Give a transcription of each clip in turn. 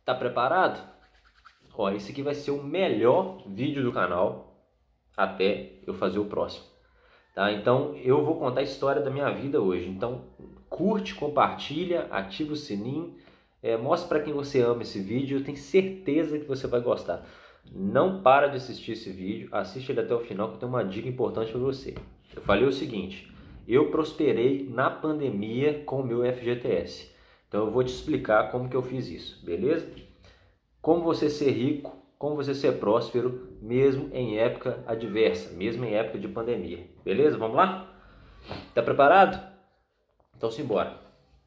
Tá preparado? Ó, esse aqui vai ser o melhor vídeo do canal até eu fazer o próximo, tá? Então eu vou contar a história da minha vida hoje. Então curte, compartilha, ativa o sininho, mostra para quem você ama esse vídeo. Eu tenho certeza que você vai gostar. Não para de assistir esse vídeo, assiste ele até o final que eu tenho uma dica importante para você. Eu falei o seguinte: eu prosperei na pandemia com o meu FGTS. Então eu vou te explicar como que eu fiz isso, beleza? Como você ser rico, como você ser próspero, mesmo em época adversa, mesmo em época de pandemia. Beleza? Vamos lá? Tá preparado? Então simbora.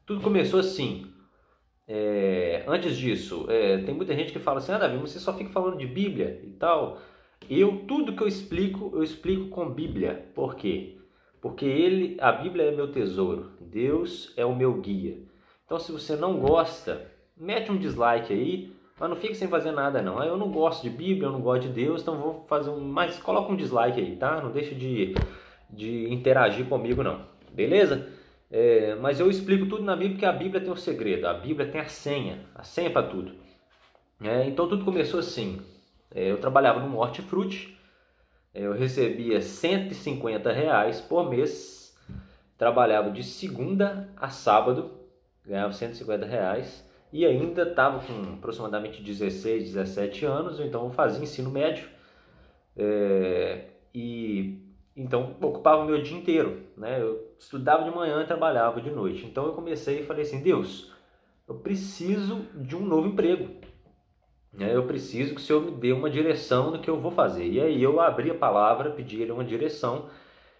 Tudo começou assim. Antes disso, tem muita gente que fala assim: ah, Davi, você só fica falando de Bíblia e tal. Tudo que eu explico com Bíblia. Por quê? Porque a Bíblia é meu tesouro. Deus é o meu guia. Então se você não gosta, mete um dislike aí, mas não fique sem fazer nada não. Eu não gosto de Bíblia, eu não gosto de Deus, então vou fazer mas coloca um dislike aí, tá? Não deixa de interagir comigo não, beleza? Mas eu explico tudo na Bíblia, porque a Bíblia tem um segredo, a Bíblia tem a senha para tudo. Então tudo começou assim. Eu trabalhava no Hortifruti, eu recebia R$150 por mês, trabalhava de segunda a sábado, ganhava R$150 e ainda estava com aproximadamente 16, 17 anos, então eu fazia ensino médio e então ocupava o meu dia inteiro, né? Eu estudava de manhã e trabalhava de noite. Então eu comecei e falei assim: Deus, eu preciso de um novo emprego, né? Eu preciso que o Senhor me dê uma direção no que eu vou fazer. E aí eu abri a palavra, pedi Ele uma direção,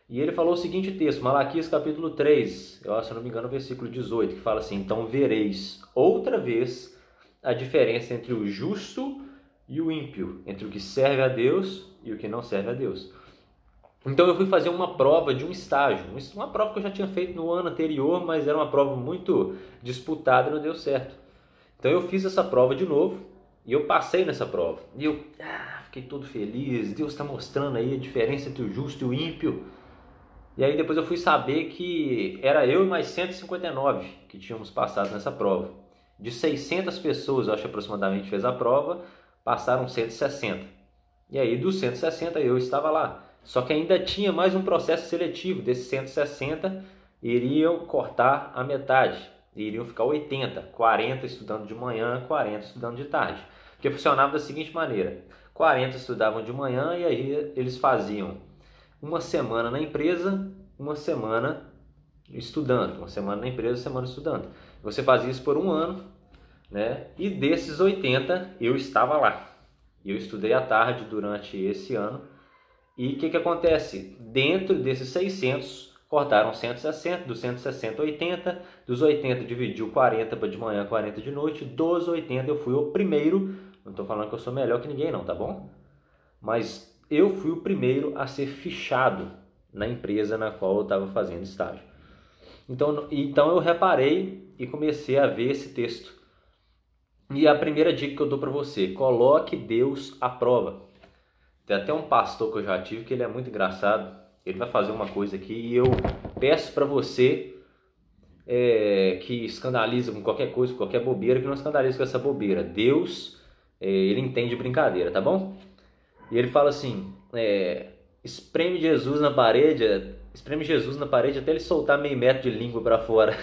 e Ele falou o seguinte texto, Malaquias capítulo 3, se eu não me engano, versículo 18, que fala assim: então vereis outra vez a diferença entre o justo e o ímpio, entre o que serve a Deus e o que não serve a Deus. Então eu fui fazer uma prova de um estágio, uma prova que eu já tinha feito no ano anterior, mas era uma prova muito disputada e não deu certo. Então eu fiz essa prova de novo e eu passei nessa prova. E eu fiquei todo feliz, Deus está mostrando aí a diferença entre o justo e o ímpio. E aí depois eu fui saber que era eu e mais 159 que tínhamos passado nessa prova. De 600 pessoas, eu acho aproximadamente, fez a prova, passaram 160. E aí dos 160 eu estava lá. Só que ainda tinha mais um processo seletivo. Desses 160, iriam cortar a metade. Iriam ficar 80, 40 estudando de manhã, 40 estudando de tarde. Porque funcionava da seguinte maneira: 40 estudavam de manhã e aí eles faziam uma semana na empresa, uma semana estudando. Uma semana na empresa, uma semana estudando. Você fazia isso por um ano, né? E desses 80, eu estava lá. Eu estudei à tarde durante esse ano. E o que acontece? Dentro desses 600, cortaram 160, dos 160, 80, dos 80 dividiu 40 para de manhã, 40 de noite, dos 80 eu fui o primeiro, não estou falando que eu sou melhor que ninguém não, tá bom? Mas eu fui o primeiro a ser fichado na empresa na qual eu estava fazendo estágio. Então eu reparei e comecei a ver esse texto. E a primeira dica que eu dou para você: coloque Deus à prova. Tem até um pastor que eu já tive que ele é muito engraçado. Ele vai fazer uma coisa aqui e eu peço para você que escandaliza com qualquer coisa, com qualquer bobeira, que não escandalize com essa bobeira. Deus, ele entende brincadeira, tá bom? E ele fala assim: espreme Jesus na parede até ele soltar meio metro de língua para fora.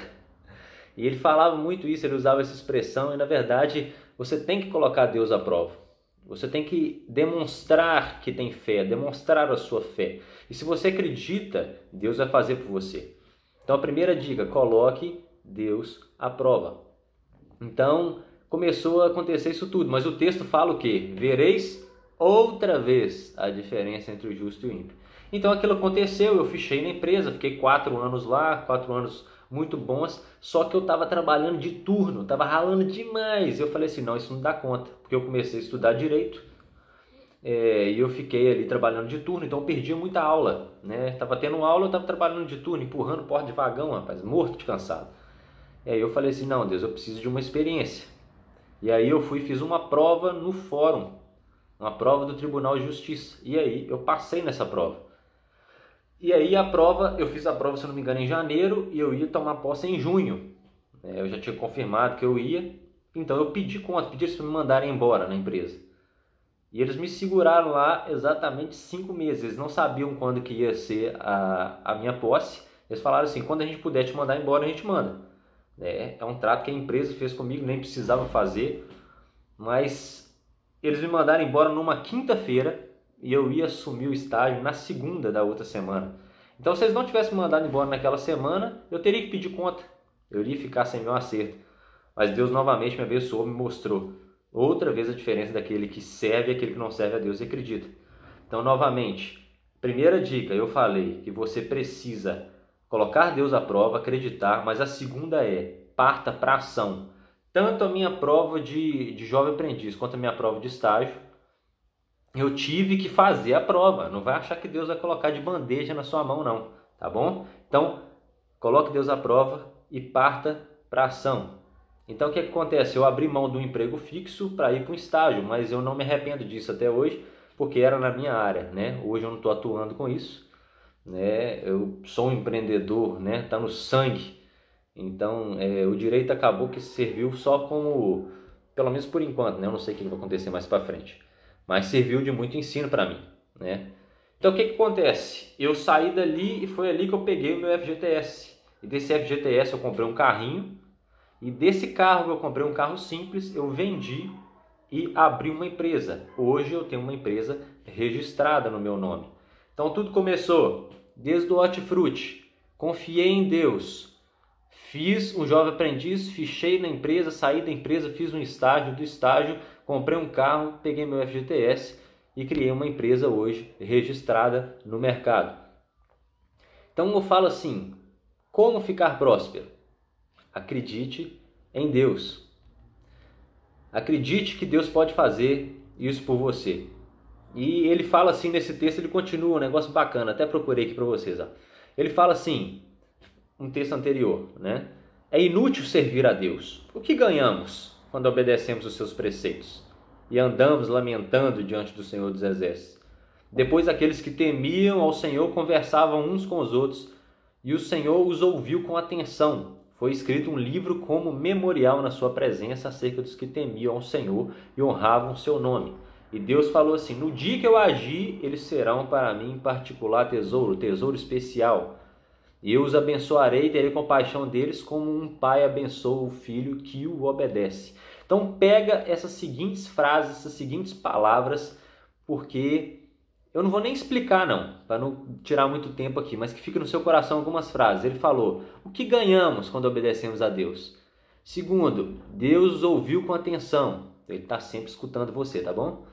E ele falava muito isso, ele usava essa expressão, e na verdade você tem que colocar Deus à prova. Você tem que demonstrar que tem fé, demonstrar a sua fé. E se você acredita, Deus vai fazer por você. Então a primeira dica: coloque Deus à prova. Então começou a acontecer isso tudo, mas o texto fala o quê? Vereis outra vez a diferença entre o justo e o ímpio. Então aquilo aconteceu, eu fichei na empresa, fiquei 4 anos lá, 4 anos muito bons, só que eu estava trabalhando de turno, estava ralando demais. Eu falei assim: não, isso não dá conta, porque eu comecei a estudar direito e eu fiquei ali trabalhando de turno, então eu perdia muita aula, né? Tava tendo aula, eu estava trabalhando de turno, empurrando porta de vagão, rapaz, morto de cansado. E aí eu falei assim: não, Deus, eu preciso de uma experiência. E aí eu fiz uma prova no fórum, uma prova do Tribunal de Justiça, e aí eu passei nessa prova. E aí eu fiz a prova, se eu não me engano, em janeiro, e eu ia tomar posse em junho. Eu já tinha confirmado que eu ia, Então eu pedi conta, pedi eles para me mandarem embora na empresa. E eles me seguraram lá exatamente 5 meses. Eles não sabiam quando que ia ser a minha posse. Eles falaram assim, quando a gente puder te mandar embora, a gente manda. É um trato que a empresa fez comigo, nem precisava fazer. Mas eles me mandaram embora numa quinta-feira e eu ia assumir o estágio na segunda da outra semana. Então se eles não tivessem me mandado embora naquela semana, eu teria que pedir conta. Eu iria ficar sem meu acerto. Mas Deus novamente me abençoou, me mostrou outra vez a diferença daquele que serve e aquele que não serve a Deus e acredita. Então, novamente, primeira dica, eu falei que você precisa colocar Deus à prova, acreditar, mas a segunda é, parta para ação. Tanto a minha prova de jovem aprendiz quanto a minha prova de estágio, eu tive que fazer a prova. Não vai achar que Deus vai colocar de bandeja na sua mão, não, tá bom? Então, coloque Deus à prova e parta para ação. Então o que acontece? Eu abri mão do emprego fixo para ir para um estágio, mas eu não me arrependo disso até hoje, porque era na minha área, né? Hoje eu não estou atuando com isso, né? Eu sou um empreendedor, né? Tá no sangue. Então o direito acabou que serviu só como, pelo menos por enquanto, né? Eu não sei o que vai acontecer mais para frente, mas serviu de muito ensino para mim, né? Então o que acontece? Eu saí dali e foi ali que eu peguei o meu FGTS. E desse FGTS eu comprei um carrinho. E desse carro que eu comprei, um carro simples, eu vendi e abri uma empresa. Hoje eu tenho uma empresa registrada no meu nome. Então tudo começou desde o hortifruti. Confiei em Deus. Fiz um jovem aprendiz, fichei na empresa, saí da empresa, fiz um estágio, do estágio comprei um carro, peguei meu FGTS e criei uma empresa hoje registrada no mercado. Então eu falo assim, como ficar próspero? Acredite em Deus. Acredite que Deus pode fazer isso por você. E ele fala assim nesse texto, ele continua, um negócio bacana, até procurei aqui para vocês. Ó. Ele fala assim, um texto anterior, né? É inútil servir a Deus. O que ganhamos quando obedecemos os seus preceitos e andamos lamentando diante do Senhor dos Exércitos? Depois aqueles que temiam ao Senhor conversavam uns com os outros e o Senhor os ouviu com atenção. Foi escrito um livro como memorial na sua presença acerca dos que temiam ao Senhor e honravam o seu nome. E Deus falou assim, no dia que eu agir, eles serão para mim em particular tesouro, tesouro especial. E eu os abençoarei e terei compaixão deles como um pai abençoa o filho que o obedece. Então pega essas seguintes frases, essas seguintes palavras, porque eu não vou nem explicar não, para não tirar muito tempo aqui, mas que fique no seu coração algumas frases. Ele falou, o que ganhamos quando obedecemos a Deus? Segundo, Deus os ouviu com atenção. Ele está sempre escutando você, tá bom?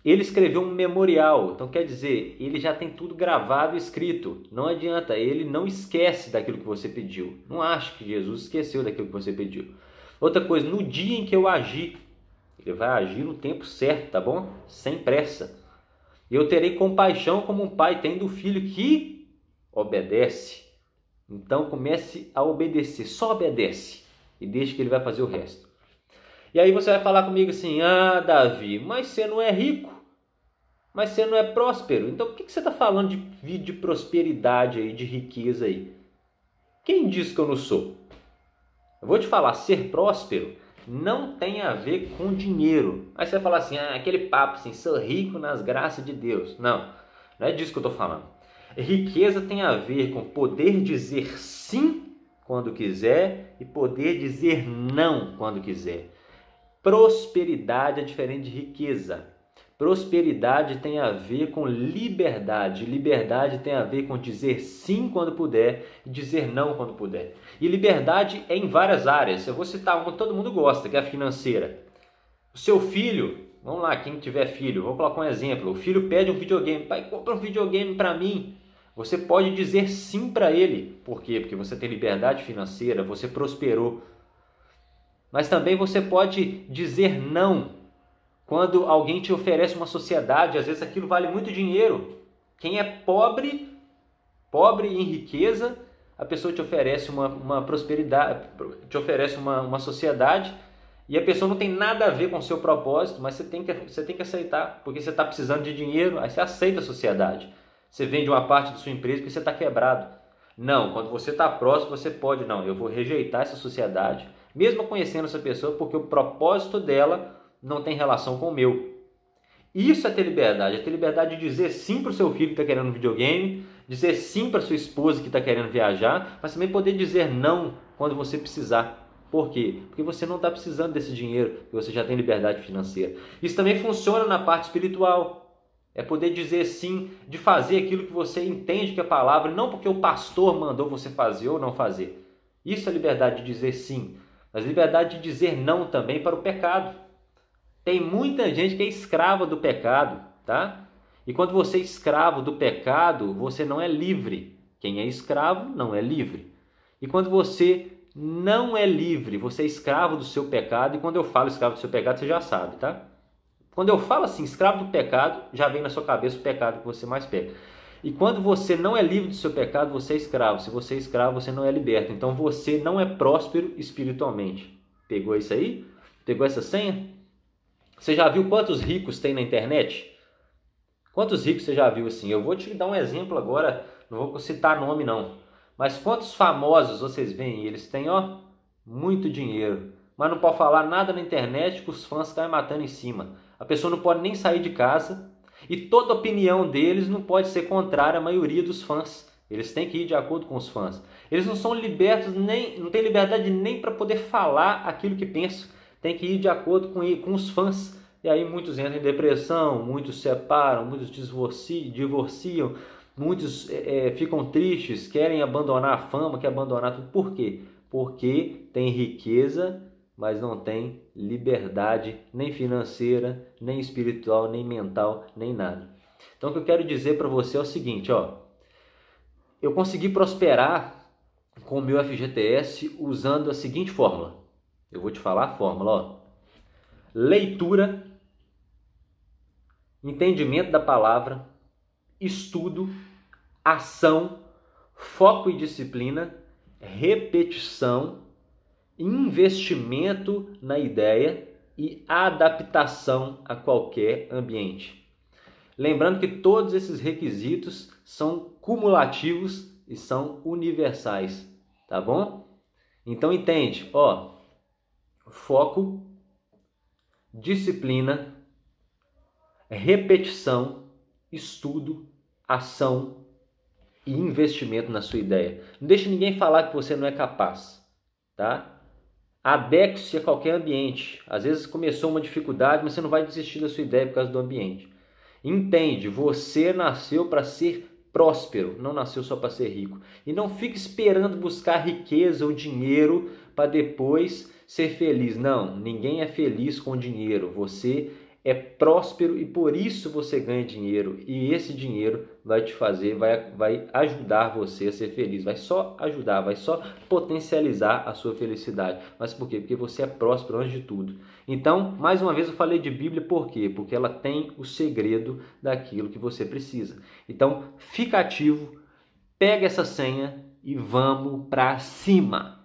Ele escreveu um memorial, então quer dizer, ele já tem tudo gravado e escrito. Não adianta, ele não esquece daquilo que você pediu. Não acho que Jesus esqueceu daquilo que você pediu. Outra coisa, no dia em que eu agir, ele vai agir no tempo certo, tá bom? Sem pressa. Eu terei compaixão como um pai tem do filho que obedece. Então comece a obedecer, só obedece e deixe que ele vai fazer o resto. E aí você vai falar comigo assim, ah Davi, mas você não é rico, mas você não é próspero. Então por que você está falando de vida de prosperidade aí, de riqueza aí? Quem disse que eu não sou? Eu vou te falar, ser próspero não tem a ver com dinheiro. Aí você vai falar assim, aquele papo assim, sou rico nas graças de Deus. Não, não é disso que eu estou falando. Riqueza tem a ver com poder dizer sim quando quiser e poder dizer não quando quiser. Prosperidade é diferente de riqueza. Prosperidade tem a ver com liberdade. Liberdade tem a ver com dizer sim quando puder e dizer não quando puder. E liberdade é em várias áreas. Eu vou citar uma que todo mundo gosta, que é a financeira. O seu filho, vamos lá, quem tiver filho, vou colocar um exemplo. O filho pede um videogame. Pai, compra um videogame para mim. Você pode dizer sim para ele. Por quê? Porque você tem liberdade financeira, você prosperou. Mas também você pode dizer não. Quando alguém te oferece uma sociedade, às vezes aquilo vale muito dinheiro. Quem é pobre em riqueza, a pessoa te oferece uma prosperidade, te oferece uma sociedade e a pessoa não tem nada a ver com o seu propósito, mas você tem que aceitar, porque você está precisando de dinheiro, aí você aceita a sociedade. Você vende uma parte da sua empresa porque você está quebrado. Não, quando você está próximo, você pode, não, eu vou rejeitar essa sociedade, mesmo conhecendo essa pessoa, porque o propósito dela não tem relação com o meu. Isso é ter liberdade. É ter liberdade de dizer sim para o seu filho que está querendo um videogame, dizer sim para sua esposa que está querendo viajar, mas também poder dizer não quando você precisar. Por quê? Porque você não está precisando desse dinheiro, porque você já tem liberdade financeira. Isso também funciona na parte espiritual. É poder dizer sim, de fazer aquilo que você entende que é a palavra, não porque o pastor mandou você fazer ou não fazer. Isso é liberdade de dizer sim, mas liberdade de dizer não também para o pecado. Tem muita gente que é escrava do pecado, tá? E quando você é escravo do pecado, você não é livre. Quem é escravo não é livre. E quando você não é livre, você é escravo do seu pecado, e quando eu falo escravo do seu pecado, você já sabe, tá? Quando eu falo assim, escravo do pecado, já vem na sua cabeça o pecado que você mais pega. E quando você não é livre do seu pecado, você é escravo. Se você é escravo, você não é liberto. Então você não é próspero espiritualmente. Pegou isso aí? Pegou essa senha? Você já viu quantos ricos tem na internet? Quantos ricos você já viu assim? Eu vou te dar um exemplo agora, não vou citar nome não. Mas quantos famosos vocês veem? Eles têm, ó, muito dinheiro. Mas não pode falar nada na internet que os fãs caem matando em cima. A pessoa não pode nem sair de casa. E toda opinião deles não pode ser contrária à maioria dos fãs. Eles têm que ir de acordo com os fãs. Eles não são libertos, não têm liberdade nem para poder falar aquilo que pensam. Tem que ir de acordo com os fãs. E aí muitos entram em depressão, muitos se separam, muitos divorciam, muitos ficam tristes, querem abandonar a fama, querem abandonar tudo. Por quê? Porque tem riqueza, mas não tem liberdade nem financeira, nem espiritual, nem mental, nem nada. Então o que eu quero dizer para você é o seguinte, ó. Eu consegui prosperar com o meu FGTS usando a seguinte fórmula. Eu vou te falar a fórmula, ó. Leitura, entendimento da palavra, estudo, ação, foco e disciplina, repetição, investimento na ideia e adaptação a qualquer ambiente. Lembrando que todos esses requisitos são cumulativos e são universais, tá bom? Então entende, ó, foco, disciplina, repetição, estudo, ação e investimento na sua ideia. Não deixe ninguém falar que você não é capaz, tá? Adeque-se a qualquer ambiente. Às vezes começou uma dificuldade, mas você não vai desistir da sua ideia por causa do ambiente. Entende, você nasceu para ser próspero, não nasceu só para ser rico. E não fique esperando buscar riqueza ou dinheiro para depois ser feliz. Não, ninguém é feliz com dinheiro. Você é próspero e por isso você ganha dinheiro. E esse dinheiro vai te fazer, vai ajudar você a ser feliz. Vai só ajudar, vai só potencializar a sua felicidade. Mas por quê? Porque você é próspero antes de tudo. Então, mais uma vez eu falei de Bíblia, por quê? Porque ela tem o segredo daquilo que você precisa. Então, fica ativo, pega essa senha e vamos para cima!